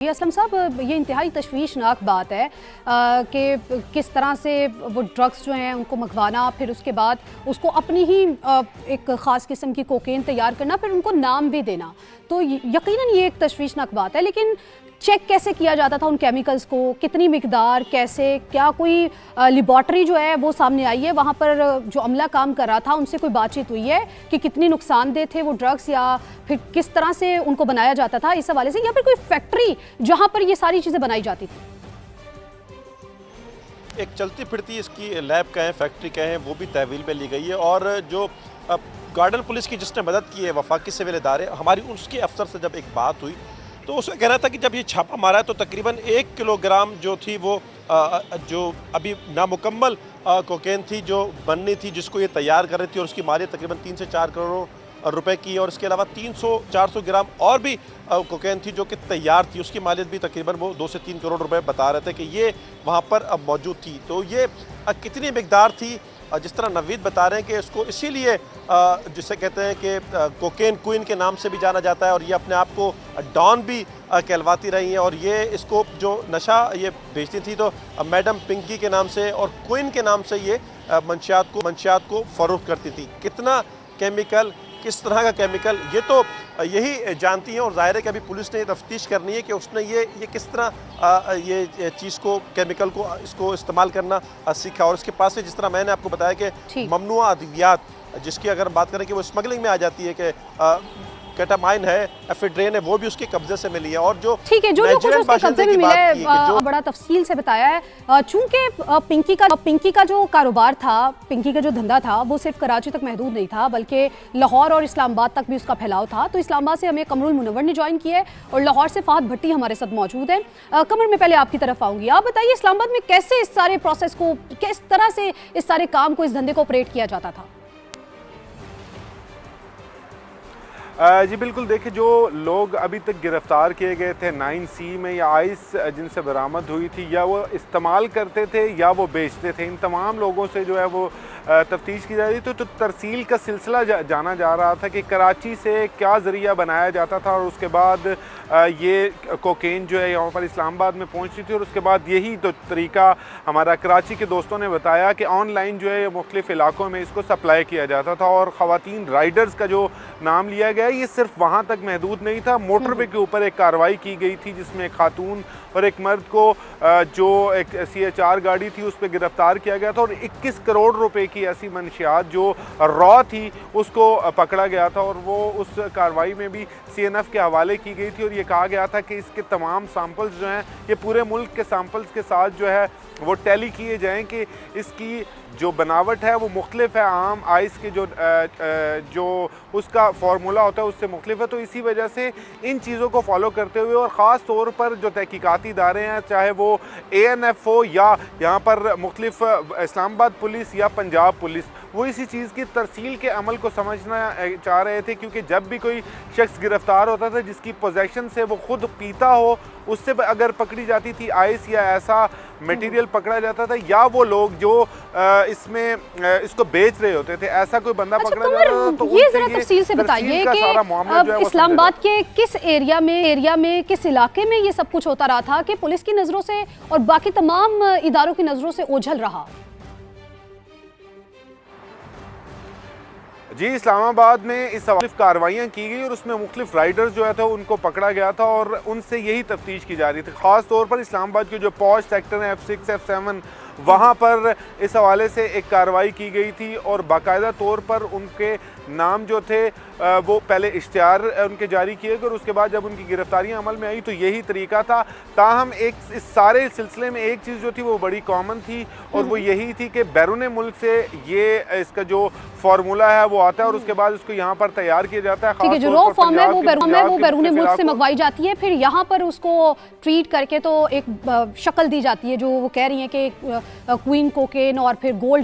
ये असलम साहब, ये इंतहाई तशवीशनाक बात है कि किस तरह से वो ड्रग्स जो हैं उनको मंगवाना, फिर उसके बाद उसको अपनी ही एक ख़ास किस्म की कोकेन तैयार करना, फिर उनको नाम भी देना। तो यकीनन ये एक तशवीशनाक बात है, लेकिन चेक कैसे किया जाता था उन केमिकल्स को, कितनी मिकदार, कैसे, क्या कोई लेबॉर्ट्री जो है वो सामने आई है, वहाँ पर जो अमला काम कर रहा था उनसे कोई बातचीत हुई है कि कितनी नुकसानदेह थे वो ड्रग्स, या फिर किस तरह से उनको बनाया जाता था इस हवाले से, या फिर कोई फैक्ट्री जहाँ पर ये सारी चीज़ें बनाई जाती थी? एक चलती फिरती इसकी लैब कहें, फैक्ट्री कहें, वो भी तहवील पे ली गई है। और जो गार्डन पुलिस की जिसने मदद की है, वफाकी सिविल इदारे, हमारी उसके अफसर से जब एक बात हुई तो उसका कहना था कि जब ये छापा मारा है तो तकरीबन 1 किलोग्राम जो थी वो जो अभी नामुकम्मल कोकेन थी जो बननी थी, जिसको ये तैयार कर रही थी, और उसकी मालियत तकरीबन 3 से 4 करोड़ रुपए की। और इसके अलावा 300-400 ग्राम और भी कोकेन थी जो कि तैयार थी, उसकी मालियत भी तकरीबन वो 2 से 3 करोड़ रुपए बता रहे थे कि ये वहाँ पर मौजूद थी। तो ये कितनी मिकदार थी, जिस तरह नवीद बता रहे हैं कि इसको इसीलिए जिसे कहते हैं कि कोकेन क्वीन के नाम से भी जाना जाता है, और ये अपने आप को डॉन भी कहलवाती रही हैं। और ये इसको जो नशा ये बेचती थी तो मैडम पिंकी के नाम से और क्वीन के नाम से ये मंशियात को फ़रोख्त करती थी। कितना केमिकल, किस तरह का केमिकल, ये तो यही जानती हैं। और ज़ाहिर है कि अभी पुलिस ने तफ्तीश करनी है कि उसने ये किस तरह ये चीज़ को, केमिकल को, इसको इस्तेमाल करना सीखा। और इसके पास से, जिस तरह मैंने आपको बताया कि ममनुआ अद्वियात, जिसकी अगर हम बात करें कि वो स्मगलिंग में आ जाती है, कि केटामाइन है, एफेड्रेन है, वो भी उसके कब्जे से मिली है। और जो ठीक है, जो कुछ उसके कब्जे में मिला है, बड़ा तफसील से बताया है। चूंकि पिंकी का जो कारोबार था, पिंकी का जो धंधा था, वो सिर्फ कराची तक महदूद नहीं था, बल्कि लाहौर और इस्लामाबाद तक भी उसका फैलाव था। तो इस्लामाबाद से हमें कमरुल मुनव्वर ने ज्वाइन किया है और लाहौर से फहद भट्टी हमारे साथ मौजूद है। कमर, में पहले आपकी तरफ आऊंगी। आप बताइए, इस्लामाबाद में कैसे इस सारे प्रोसेस को, किस तरह से इस सारे काम को, इस धंधे को ऑपरेट किया जाता था? जी बिल्कुल, देखिए, जो लोग अभी तक गिरफ्तार किए गए थे 9C में, या आइस जिनसे बरामद हुई थी, या वो इस्तेमाल करते थे या वो बेचते थे, इन तमाम लोगों से जो है वो तफ्तीश की जा रही थी। तो तरसील का सिलसिला जाना जा रहा था कि कराची से क्या ज़रिया बनाया जाता था, और उसके बाद ये कोकेन जो है यहाँ पर इस्लामाबाद में पहुँचती थी। और उसके बाद यही तो तरीका हमारा कराची के दोस्तों ने बताया कि ऑनलाइन जो है मुख्तलिफ़ इलाकों में इसको सप्लाई किया जाता था। और ख़वातीन राइडर्स का जो नाम लिया गया, ये सिर्फ वहाँ तक महदूद नहीं था। मोटरवे के ऊपर एक कार्रवाई की गई थी जिसमें एक खातून और एक मर्द को जो एक CH-4 गाड़ी थी उस पर गिरफ्तार किया गया था, और 21 करोड़ रुपए की ऐसी मंशियात जो रॉ थी उसको पकड़ा गया था। और वो उस कार्रवाई में भी CNF के हवाले की गई थी, और ये कहा गया था कि इसके तमाम सैंपल्स जो हैं ये पूरे मुल्क के सैंपल्स के साथ जो है वो टैली किए जाएँ कि इसकी जो बनावट है वो मुख्तलिफ है आम आइस के जो उसका फार्मूला होता है उससे मुख्तलिफ है। तो इसी वजह से इन चीज़ों को फॉलो करते हुए, और ख़ास तौर पर जो तहकीकाती इदारे हैं, चाहे वो ANF हो या यहाँ पर मुख्तलिफ इस्लामाबाद पुलिस या पंजाब पुलिस, वो इसी चीज़ की तरसील के अमल को समझना चाह रहे थे। क्योंकि जब भी कोई शख्स गिरफ्तार होता था जिसकी पोजेशन से वो खुद पीता हो, उससे अगर पकड़ी जाती थी आइस या ऐसा मटेरियल पकड़ा जाता था, या वो लोग जो इसमें इसको बेच रहे होते थे, ऐसा कोई बंदा पकड़ा जाता था। तो ये जरा तफसील से बताइए कि इस्लामाबाद के किस एरिया में किस इलाके में ये सब कुछ होता रहा था कि पुलिस की नज़रों से और बाकी तमाम इदारों की नज़रों से ओझल रहा? जी, इस्लामाबाद में इस मुख्तलिफ कार्रवाइयाँ की गई और उसमें मुख्तलिफ राइडर्स जो है था उनको पकड़ा गया था, और उनसे यही तफ्तीश की जा रही थी। ख़ास तौर पर इस्लामाबाद के जो पॉश सेक्टर हैं F6, F7, वहाँ पर इस हवाले से एक कार्रवाई की गई थी। और बाकायदा तौर पर उनके नाम जो थे वो पहले इश्तिहार उनके जारी किए गए, और उसके बाद जब उनकी गिरफ्तारियां अमल में आई तो यही तरीका था। ताहम इस सारे सिलसिले में एक चीज़ जो थी वो बड़ी कॉमन थी, और वो यही थी कि बैरून मुल्क से ये इसका जो फार्मूला है वो आता है, और उसके बाद उसको यहाँ पर तैयार किया जाता है। ठीक है, जो रॉ फॉर्म है वो बैरून मुल्क से मंगवाई जाती है, फिर यहाँ पर उसको ट्रीट करके तो एक शक्ल दी जाती है, जो वो कह रही है कि क्वीन कोकेन और फिर गोल्ड